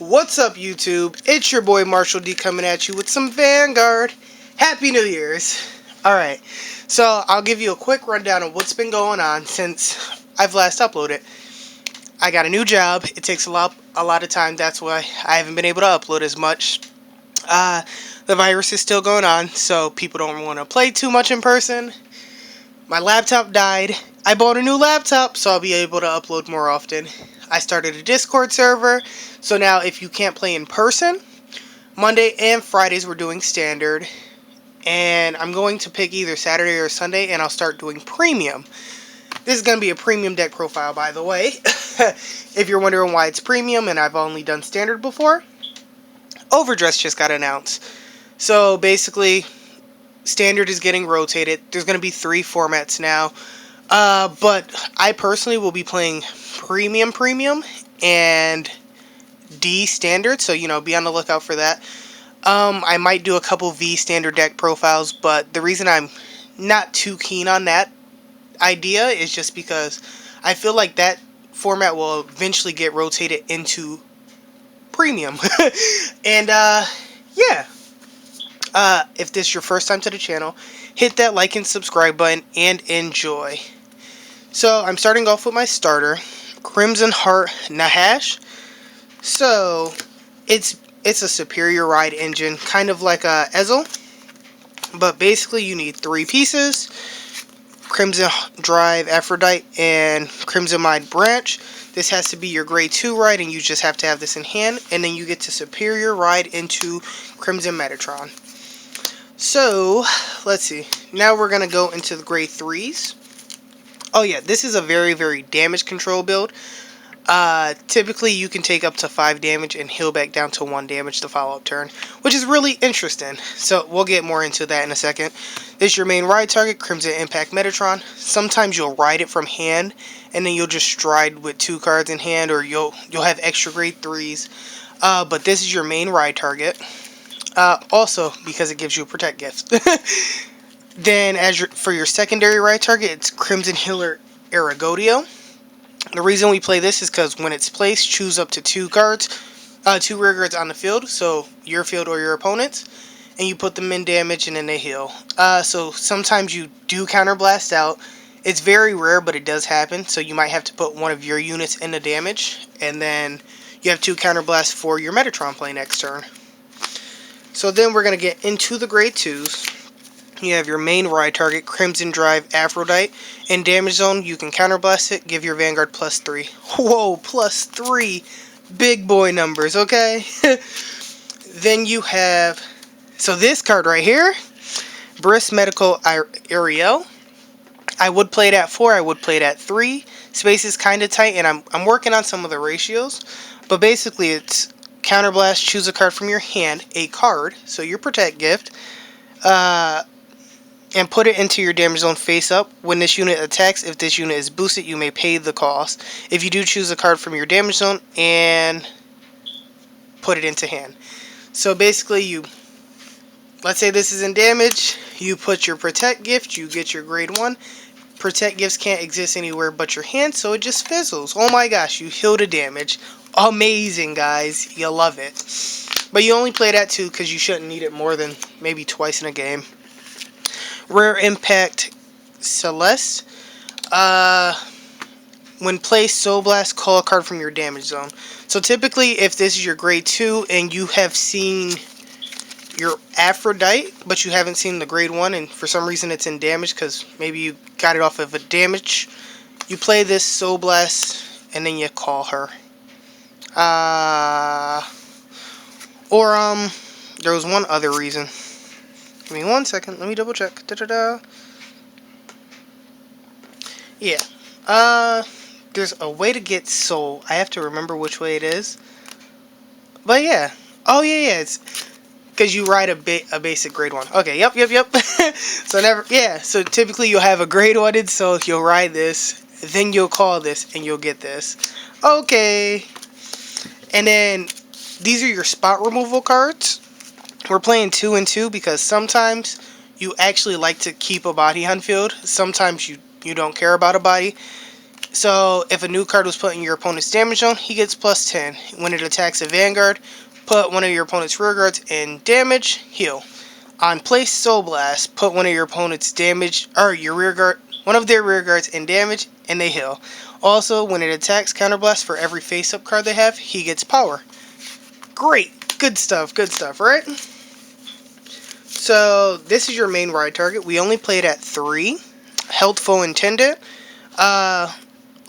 What's up, YouTube? It's your boy Marshall D coming at you with some Vanguard. Happy New Year's. Alright, so I'll give you a quick rundown of what's been going on since I've last uploaded. I got a new job. It takes a lot of time. That's why I haven't been able to upload as much. The virus is still going on, so people don't want to play too much in person. My laptop died. I bought a new laptop, so I'll be able to upload more often. I started a Discord server, so now if you can't play in person, Monday and Fridays we're doing standard, and I'm going to pick either Saturday or Sunday, and I'll start doing premium. This is going to be a premium deck profile, by the way. If you're wondering why it's premium and I've only done standard before, Overdress just got announced. So basically, standard is getting rotated. There's going to be 3 formats now. But I personally will be playing premium and D standard, so be on the lookout for that. I might do a couple V standard deck profiles, but the reason I'm not too keen on that idea is just because I feel like that format will eventually get rotated into premium. And yeah. If this is your first time to the channel, hit that like and subscribe button and enjoy. So I'm starting off with my starter, Crimson Heart Nahash. So it's a superior ride engine, kind of like a Ezel, but basically you need 3 pieces: Crimson Drive Aphrodite and Crimson Mind Branch. This has to be your grade 2 ride, and you just have to have this in hand, and then you get to superior ride into Crimson Metatron. So, let's see. Now we're going to go into the grade 3s. Oh yeah, this is a very, very damage control build. Typically you can take up to 5 damage and heal back down to 1 damage the follow-up turn, which is really interesting. So, we'll get more into that in a second. This is your main ride target, Crimson Impact Metatron. Sometimes you'll ride it from hand, and then you'll just stride with 2 cards in hand, or you'll have extra grade 3s. But this is your main ride target. Also, because it gives you a protect gift. Then, for your secondary ride target, it's Crimson Healer Aragodio. The reason we play this is because when it's placed, choose up to 2 cards, 2 rear guards on the field, so your field or your opponent's, and you put them in damage and then they heal. So sometimes you do counterblast out. It's very rare, but it does happen, so you might have to put one of your units in the damage, and then you have 2 counterblasts for your Metatron play next turn. So then we're going to get into the grade 2s. You have your main ride target, Crimson Drive Aphrodite. In damage zone, you can counterblast it, give your Vanguard +3. Whoa, +3. Big boy numbers, okay? Then you have, so this card right here, Brisk Medical Ariel. I would play it at 4, I would play it at 3. Space is kind of tight, and I'm working on some of the ratios. But basically, it's counterblast, choose a card from your hand, a card, so your protect gift, and put it into your damage zone face up. When this unit attacks, if this unit is boosted, you may pay the cost. If you do, choose a card from your damage zone and put it into hand. So basically, let's say this is in damage, you put your protect gift, you get your grade 1. Protect gifts can't exist anywhere but your hand, so it just fizzles. Oh my gosh, you heal the damage. Amazing, guys. You love it. But you only play it at 2 because you shouldn't need it more than maybe twice in a game. Rare Impact Celeste. When placed, Soul Blast, call a card from your damage zone. So typically, if this is your grade 2 and you have seen your Aphrodite, but you haven't seen the grade 1, and for some reason it's in damage because maybe you got it off of a damage, you play this Soul Blast and then you call her. There was one other reason. Give me 1 second. Let me double check. Yeah. There's a way to get soul. I have to remember which way it is. But yeah. Oh yeah. It's because you ride a basic grade 1. Okay. Yep. So typically you'll have a grade 1, so you'll ride this, then you'll call this, and you'll get this. Okay. And then these are your spot removal cards. We're playing 2 and 2 because sometimes you actually like to keep a body on field. Sometimes you don't care about a body. So if a new card was put in your opponent's damage zone, he gets plus 10. When it attacks a vanguard, put one of your opponent's rear guards in damage, heal. On place Soul Blast, put one of your opponent's damage, or your rear guard, one of their rear guards in damage, and they heal. Also, when it attacks Counterblast for every face-up card they have, he gets power. Great, good stuff, right? So this is your main ride target. We only played at 3. Held Foe Intendant.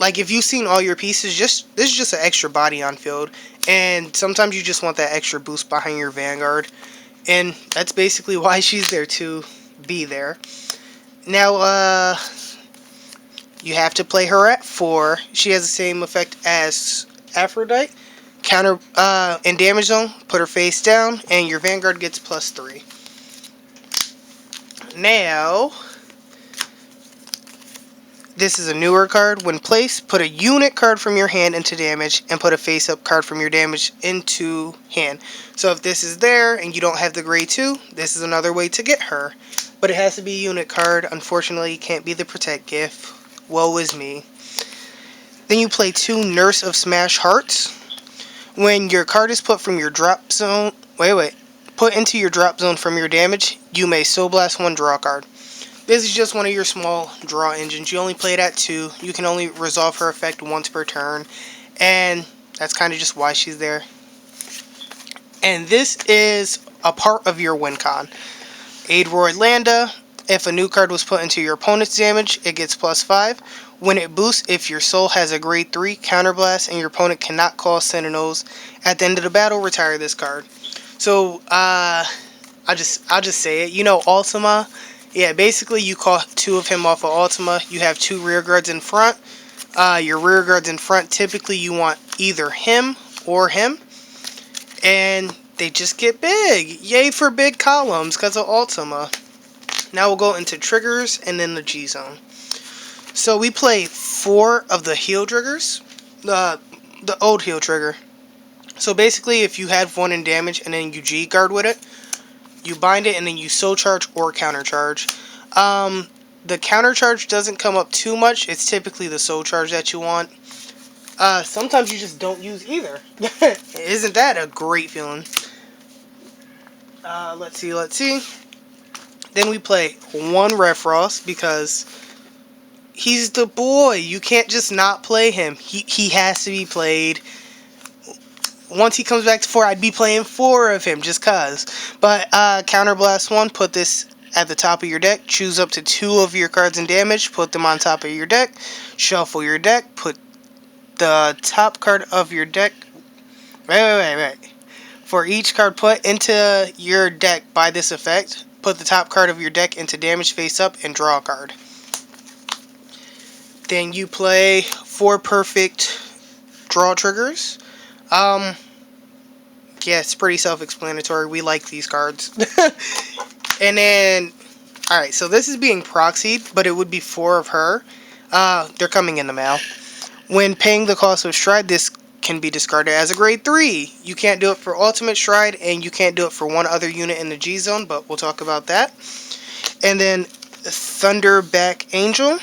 Like if you've seen all your pieces, this is just an extra body on field, and sometimes you just want that extra boost behind your vanguard, and that's basically why she's there, to be there. Now, you have to play her at 4. She has the same effect as Aphrodite. Counter in damage zone, put her face down, and your vanguard gets plus 3. Now, this is a newer card. When placed, put a unit card from your hand into damage and put a face-up card from your damage into hand. So if this is there and you don't have the grade 2, this is another way to get her. But it has to be a unit card. Unfortunately, it can't be the Protect gift. Woe is me. Then you play 2 Nurse of Smash Hearts. When your card is put from your drop zone... Put into your drop zone from your damage, you may Soul Blast 1 draw card. This is just one of your small draw engines. You only play it at 2. You can only resolve her effect once per turn. And that's kind of just why she's there. And this is a part of your win con. Aidroid Landa. If a new card was put into your opponent's damage, it gets plus 5. When it boosts, if your soul has a grade 3 counterblast and your opponent cannot call Sentinels, at the end of the battle, retire this card. So, I'll just say it. You know, Ultima. Yeah, basically you call 2 of him off of Ultima. You have 2 rear guards in front. Your rear guards in front, typically you want either him or him. And they just get big. Yay for big columns because of Ultima. Now we'll go into triggers and then the G zone. So we play 4 of the heal triggers. The old heal trigger. So basically if you have 1 in damage and then you G guard with it, you bind it and then you soul charge or counter charge. The counter charge doesn't come up too much. It's typically the soul charge that you want. Sometimes you just don't use either. Isn't that a great feeling? Let's see. Then we play 1 Refrost because he's the boy. You can't just not play him. He has to be played. Once he comes back to 4, I'd be playing 4 of him just cause. But Counterblast 1, put this at the top of your deck. Choose up to 2 of your cards in damage. Put them on top of your deck. Shuffle your deck. Put the top card of your deck. Wait. For each card put into your deck by this effect, put the top card of your deck into damage face up and draw a card. Then you play 4 perfect draw triggers. Yeah, it's pretty self-explanatory. We like these cards. And then, alright, so this is being proxied, but it would be 4 of her. They're coming in the mail. When paying the cost of Stride, this can be discarded as a grade 3. You can't do it for Ultimate Stride, and you can't do it for one other unit in the G zone, but we'll talk about that. And then Thunderback Angel.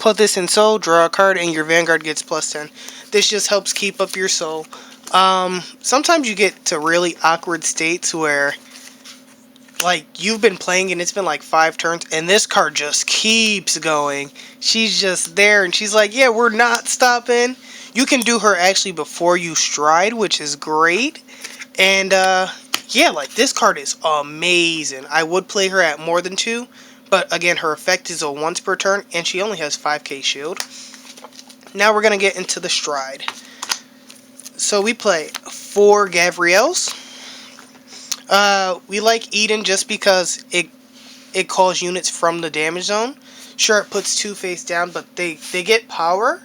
Put this in soul, draw a card, and your Vanguard gets plus 10. This just helps keep up your soul. Sometimes you get to really awkward states where, like, you've been playing and it's been like 5 turns, and this card just keeps going. She's just there, and she's like, yeah, we're not stopping. You can do her actually before you stride, which is great. And, yeah, like, this card is amazing. I would play her at more than 2. But again, her effect is a once per turn, and she only has 5k shield. Now we're going to get into the Stride. So we play 4 Gavriels. We like Eden just because it calls units from the damage zone. Sure, it puts 2 face down, but they get power.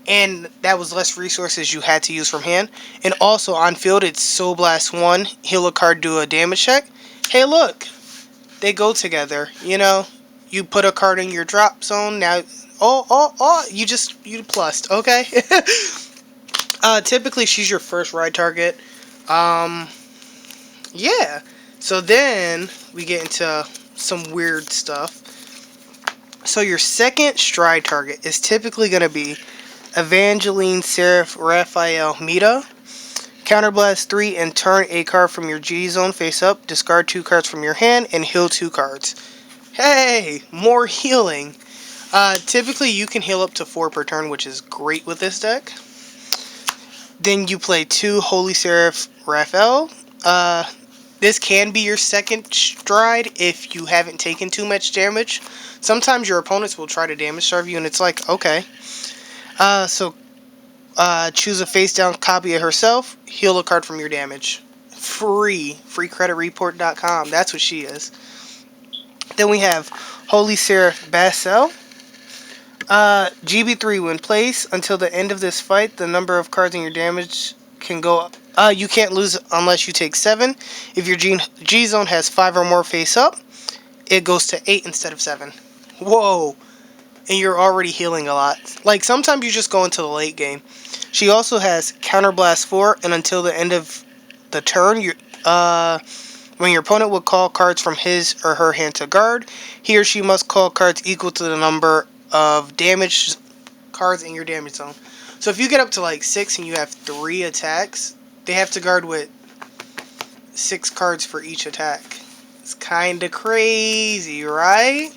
And that was less resources you had to use from hand. And also on field, it's Soul Blast 1, heal a card, do a damage check. Hey, look. They go together, you know. You put a card in your drop zone. Now, you plussed, okay? Typically, she's your first ride target. Yeah. So then we get into some weird stuff. So your second stride target is typically going to be Evangeline Seraph Raphael Mita. Counterblast 3 and turn a card from your G zone face up. Discard 2 cards from your hand and heal 2 cards. Hey, more healing. Typically you can heal up to 4 per turn, which is great with this deck. Then you play 2 Holy Seraph Raphael. This can be your second stride if you haven't taken too much damage. Sometimes your opponents will try to damage starve you, and it's like, okay. Choose a face-down copy of herself. Heal a card from your damage. Free. FreeCreditReport.com. That's what she is. Then we have Holy Seraph Basel. GB3, when placed until the end of this fight, the number of cards in your damage can go up. You can't lose unless you take 7. If your G zone has 5 or more face up, it goes to 8 instead of 7. Whoa. And you're already healing a lot. Like, sometimes you just go into the late game. She also has Counterblast 4, and until the end of the turn, when your opponent will call cards from his or her hand to guard, he or she must call cards equal to the number of damage cards in your damage zone. So if you get up to like 6 and you have 3 attacks, they have to guard with 6 cards for each attack. It's kind of crazy, right?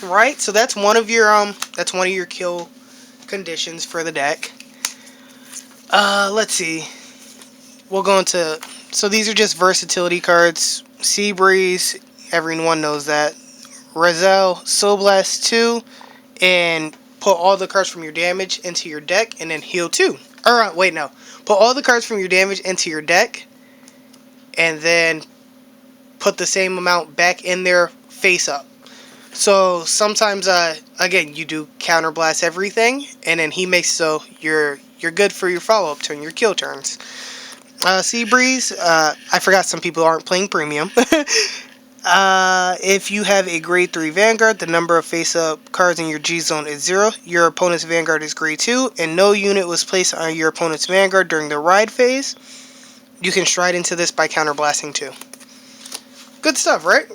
Right? So that's one of your kill conditions for the deck. Let's see. We'll go into, so these are just versatility cards. Sea Breeze, everyone knows that. Razel, Soul Blast 2, and put all the cards from your damage into your deck and then heal 2. Wait, no. Put all the cards from your damage into your deck and then put the same amount back in there face up. So sometimes, again, you do counterblast everything, and then he makes so you're good for your follow-up turn, your kill turns. Sea Breeze, I forgot some people aren't playing premium. If you have a grade 3 Vanguard, the number of face-up cards in your G-Zone is 0. Your opponent's Vanguard is grade 2, and no unit was placed on your opponent's Vanguard during the ride phase. You can stride into this by counterblasting too. Good stuff, right?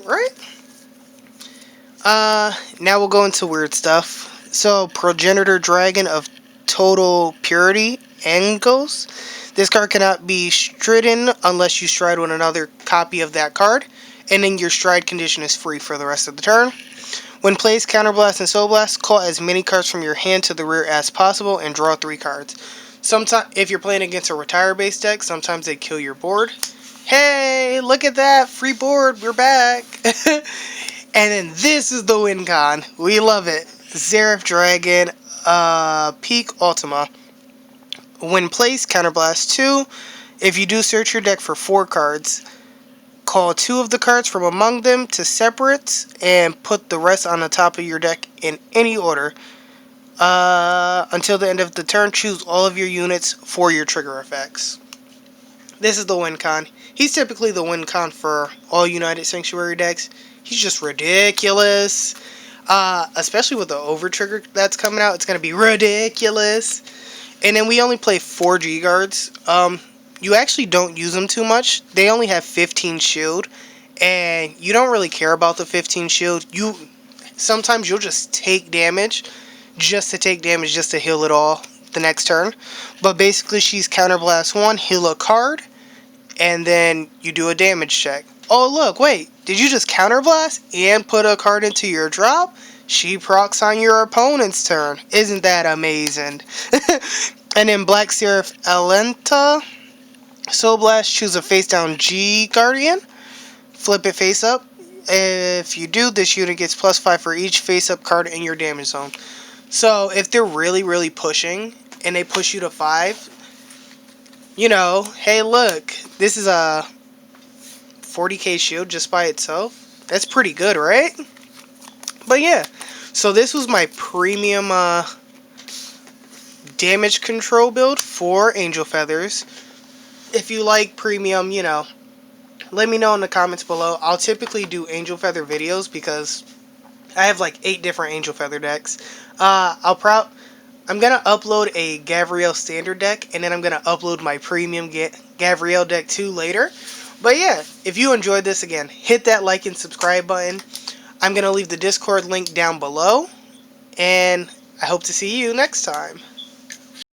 Now we'll go into weird stuff. So, Progenitor Dragon of Total Purity, Angos. This card cannot be stridden unless you stride with another copy of that card, and then your stride condition is free for the rest of the turn. When placed, Counterblast and Soul Blast, call as many cards from your hand to the rear as possible and draw 3 cards. Sometimes, if you're playing against a retire-based deck, sometimes they kill your board. Hey, look at that, free board, we're back. And then this is the win con. We love it. Seraph Dragon, Peak Ultima. When placed, Counterblast 2. If you do search your deck for 4 cards, call 2 of the cards from among them to separates and put the rest on the top of your deck in any order. Until the end of the turn, choose all of your units for your trigger effects. This is the win con. He's typically the win con for all United Sanctuary decks. He's just ridiculous. Especially with the over trigger that's coming out, it's going to be ridiculous. And then we only play 4 G guards. You actually don't use them too much. They only have 15 shield, and you don't really care about the 15 shield. Sometimes you'll just take damage, just to heal it all the next turn. But basically, she's Counterblast 1, heal a card, and then you do a damage check. Oh look, wait, did you just Counterblast and put a card into your drop? She procs on your opponent's turn. Isn't that amazing? And then Black Seraph Alenta. Soul Blast, choose a face down G Guardian. Flip it face up. If you do, this unit gets +5 for each face up card in your damage zone. So if they're really, really pushing and they push you to 5, you know, hey look, this is a 40k shield just by itself. That's pretty good, right? But yeah, so this was my premium damage control build for Angel Feathers. If you like premium, you know, let me know in the comments below. I'll typically do Angel Feather videos because I have like 8 different Angel Feather decks. I'm gonna upload a Gavriel standard deck, and then I'm gonna upload my premium Gavriel deck too later. But yeah, if you enjoyed this, again, hit that like and subscribe button. I'm going to leave the Discord link down below, and I hope to see you next time.